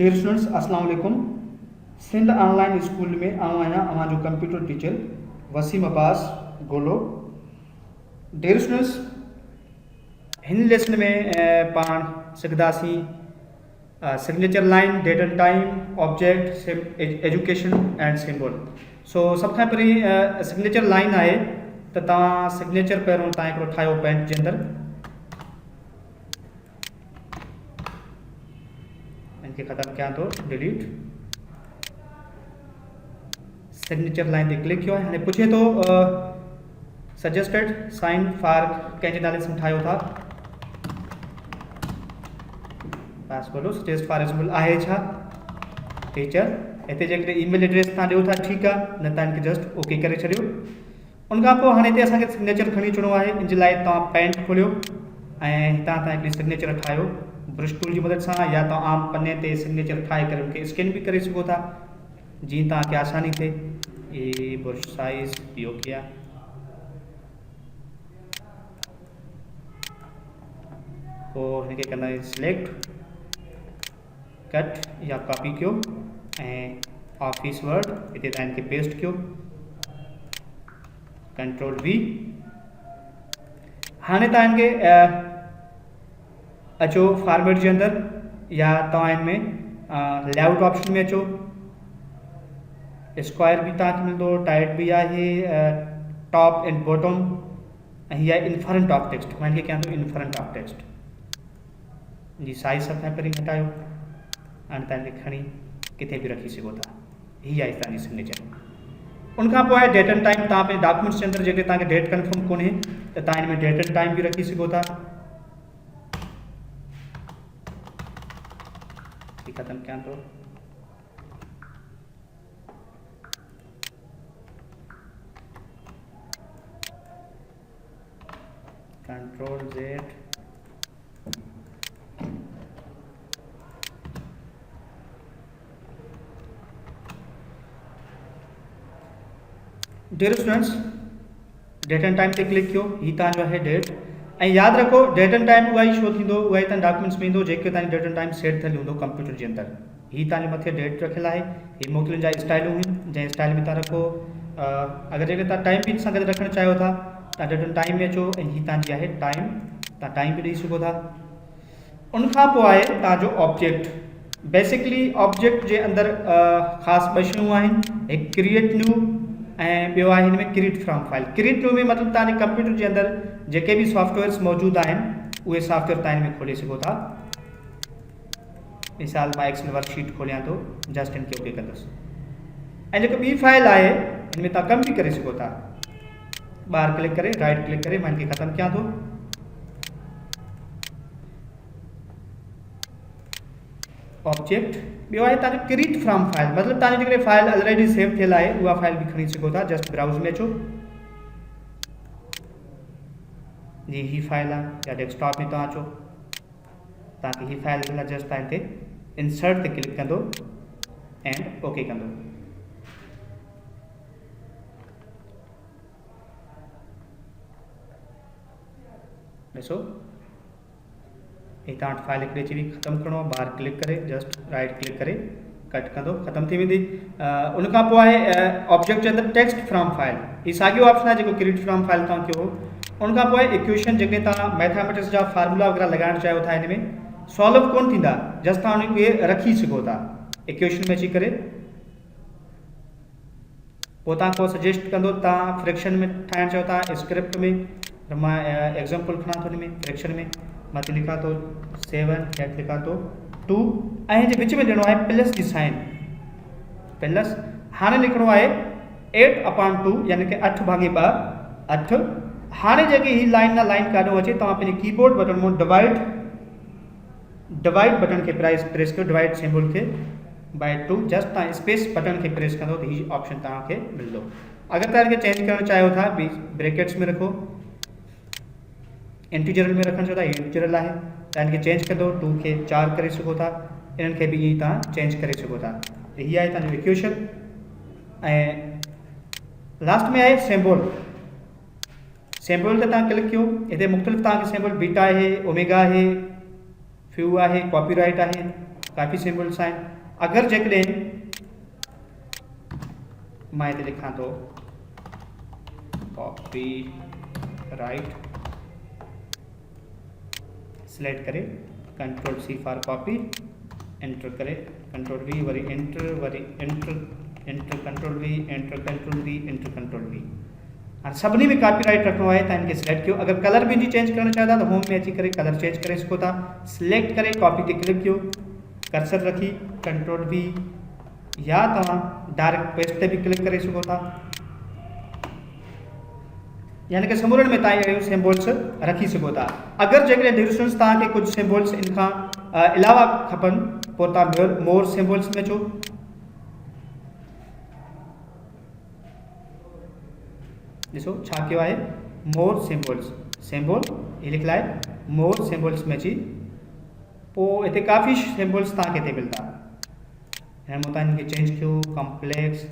Dear students अस्सलाम वालेकुम। Sindh online school में आऊँ आहियां अवां जो कंप्यूटर टीचर वसीम अब्बास गोलो। डियर स्टूडेंट्स, हिन लेसन में पाण सिखंदासीं signature line, date and time, object, education and symbol. सो सब खां पहिरीं सिग्नेचर लाइन आहे त तव्हां सिग्नेचर पहिरियों तव्हां हिकिड़ो ठाहियो पेंट जे अंदरि, इनके ख़त्म कयां थो, डिलीट। सिग्नेचर लाइन ते क्लिक किया है। हाणे पुछे तो सजेस्टेड साइन फॉर कंहिंजे नाले सां ठाहियो था, पास बोलो सजेस्ट फॉर एग्जाम्पल आहे छा टीचर। हिते जेकॾहिं ईमेल एड्रेस तव्हां ॾियो था ठीकु आहे, न तव्हां इनखे जस्ट ओके करे छॾियो। उन खां पोइ हाणे हिते असांखे सिग्नेचर खणी अचिणो आहे। इन जे लाइ तव्हां पेंट खोलियो ऐं हितां तव्हां हिकिड़ी सिग्नेचर ठाहियो ब्रश टूल जी मदद सां, या तव्हां आम पन्ने ते सिग्नेचर ठाहे करे उनखे स्कैन भी करे सघो था जीअं तव्हांखे आसानी थिए। ये ब्रश साइज इहो किया, और हिनखे कंदा सिलेक्ट, कट या कॉपी कयो ऐं ऑफिस वर्ड हिते तव्हां हिनखे पेस्ट कयो, कंट्रोल वी। हाणे तव्हां हिनखे अचो फॉर्मेट जे अंदरि, या तव्हां हिनमें लेआउट ऑप्शन में अचो। स्क्वायर भी तव्हांखे मिलंदो, टाइट भी आहे, टॉप एंड बॉटम, ऐं हीअ आहे इनफरंट ऑफ टेक्स्ट। मां हिनखे कयां थो इनफरंट ऑफ टेक्स्ट जी साइज़ सभ खां पहिरीं घटायो। हाणे तव्हां हिनखे खणी किथे बि रखी सघो था। हीअ आहे तव्हांजी सिग्नेचर। उनखां पोइ आहे डेट एंड टाइम। तव्हां पंहिंजे डॉक्यूमेंट्स जे अंदरि जेके तव्हांखे डेट कंफर्म कोन्हे त तव्हां हिन में डेट एंड टाइम भी रखी सघो था। ख़त्म कयां थो। Control Z, dear students, date and time ते क्लिक कयो। ही तव्हांजो आहे डेट, ऐं यादि रखो डेट एंड टाइम उहा ई शो थींदो, उहा ई तव्हां डॉक्यूमेंट्स में ईंदो जेके तव्हांजी डेट एंड टाइम सेट थियल हूंदो कंप्यूटर जे अंदरि। ही तव्हांजे मथे डेट रखियल आहे। ही मोकिलण जा स्टाइलूं आहिनि जंहिं स्टाइल में तव्हां रखो। अगरि जेके तव्हां टाइम पिन सां गॾु रखणु चाहियो था, तव्हां डेट एंड टाइम में अचो ऐं ही तव्हांजी आहे टाइम, तव्हां टाइम बि ॾेई सघो था। उनखां पोइ आहे तव्हांजो ऑब्जेक्ट। बेसिकली ऑब्जेक्ट जे अंदरि ख़ासि ॿ शयूं आहिनि, हिकु क्रिएट न्यू ऐं ॿियो आहे हिन में create from file. Create new में मतिलबु तव्हांजे कंप्यूटर जे अंदरि जेके भी सॉफ्टवेयर्स मौजूदु आहिनि उहे सॉफ्टवेयर तव्हां हिन में खोले सघो था। मिसाल मां एक्सेल वर्कशीट खोलियां थो, जस्ट इनखे ओके कंदुसि, ऐं जेको ॿी फाइल आहे हिन में तव्हां कमु बि करे सघो था। ॿाहिरि क्लिक करे, राइट क्लिक करे मां हिनखे ख़त्म कयां थो। ऑब्जेक्ट ॿियो आहे तव्हांजो क्रिएट फ्रॉम फाइल, मतिलबु तव्हांजी जेकॾहिं फाइल ऑलरेडी सेव थियल आहे उहा फाइल बि खणी सघो था। जस्ट ब्राउज़ में अचो जी, ही फाइल आहे, या डेस्कटॉप में तव्हां अचो, तव्हांखे ही फाइल मिला, जस्ट तव्हां हिते इंसर्ट ते क्लिक कंदो एंड ओके कंदो। ॾिसो ही तव्हां वटि फाइल हिकिड़ी अची वई। ख़त्म करिणो आहे, ॿाहिरि क्लिक करे जस्ट राइट क्लिक करे कट कंदो, ख़त्म थी वेंदी। उनखां पोइ आहे ऑब्जेक्ट जे अंदरि टेक्स्ट फ्रॉम फाइल। ही साॻियो ऑप्शन आहे जेको क्रिएट फ्रॉम फाइल तव्हां कयो हो। उनखां पोइ इक्वेशन जेके तव्हां मैथमेटिक्स जा फार्मूला वग़ैरह लॻाइणु चाहियो था, हिन में सॉल्व कोन थींदा, जस्ट तव्हां उनखे रखी सघो था इक्वेशन में अची करे। पोइ तव्हां को सजेस्ट कंदो, तव्हां फ्रैक्शन में ठाहिणु चाहियो था, स्क्रिप्ट में। मां एग्जाम्पल खणा थो हिन में फ्रैक्शन में, मां ते लिखां थो 7, हेठि लिखां थो 2, ऐं जे विच में ॾियणो आहे प्लस जी साइन, प्लस। हाणे लिखणो आहे 8/2 यानी कि 8/2 8। हाणे जेकी ही लाइन ना लाइन काॾों अचे, तव्हां पंहिंजे कीबोर्ड बटन में डिवाइड बटन खे प्रेस कयो, डिवाइड सिंबल खे बाय 2, जस्ट तव्हां स्पेस बटन खे प्रेस कंदो त हीउ ऑप्शन तव्हांखे मिलंदो। अगरि तव्हां हिनखे चेंज करणु चाहियो था, ब्रैकेट्स में रखो, इंटीजरल में रखणु चाहियो था, इंटीजरल आहे, तव्हां हिनखे चेंज कंदो, 2 खे 4 करे सघो था, इन्हनि खे बि ईअं तव्हां चेंज करे सघो था। हीअ आहे तव्हांजो इक्वेशन। ऐं लास्ट में आहे सिंबल। सिंबल ते तव्हां क्लिक कयो, हिते मुख़्तलिफ़ तव्हांखे सिंबल बीटा आहे, ओमेगा आहे, फ्यू आहे, कॉपीराइट आहे, काफ़ी सिंबल्स आहिनि। अगरि जेकॾहिं मां हिते लिखां थो कॉपी राइट, सिलेक्ट करे control C for copy, enter करे कंट्रोल वी, वरी एंटर, वरी enter, enter control V, enter control V, enter control V. हाणे सभिनी में कॉपी राइट रखिणो आहे त इनखे सिलेक्ट कयो। अगरि कलर बि चेंज करणु चाहियो था त होम में अची करे कलर चेंज करे सघो था। सिलेक्ट करे कॉपी ते क्लिक कयो, कर्सर रखी कंट्रोल वी, या तव्हां डायरेक्ट पेस्ट ते भी क्लिक करे सघो था। यानी कि समूरनि में तव्हां इहे सिम्बॉल्स रखी सघो था। अगरि जेकॾहिं डिस्टेंस तव्हांखे कुझु सिम्बॉल्स इन खां अलावा खपनि पोइ तव्हां मोर सिम्बॉल्स में अचो। ॾिसो छा कयो आहे, मोर सिम्बॉल्स, सिम्बॉल ही लिखियलु आहे मोर सिम्बॉल्स में अची पोइ हिते काफ़ी सिम्बॉल्स तव्हांखे हिते मिलंदा। हाणे मूं तव्हां हिनखे चेंज कयो कॉम्प्लेक्स,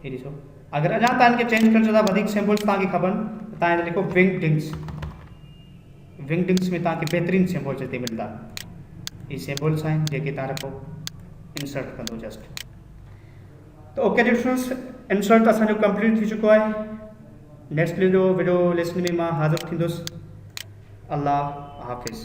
ये ॾिसो। अगर अञा तव्हां हिनखे चेंज करणु चाहियो था, वधीक सिम्बॉल्स तव्हांखे खपनि त तव्हां हिते लिखो विंगडिंग्स, विंगडिंग्स में तव्हांखे बहितरीनु सिम्बॉल्स हिते मिलंदा। ये सिम्बॉल्स आहिनि जेके तव्हां रखो, इंसर्ट कंदो जस्ट। तो ओके डिस्टेंस, इंसर्ट असांजो कंप्लीट थी चुको आहे। नेक्स्ट वीडियो लिस्ट में मां हाज़िर थींदुसि। अल्लाह हाफ़िज़।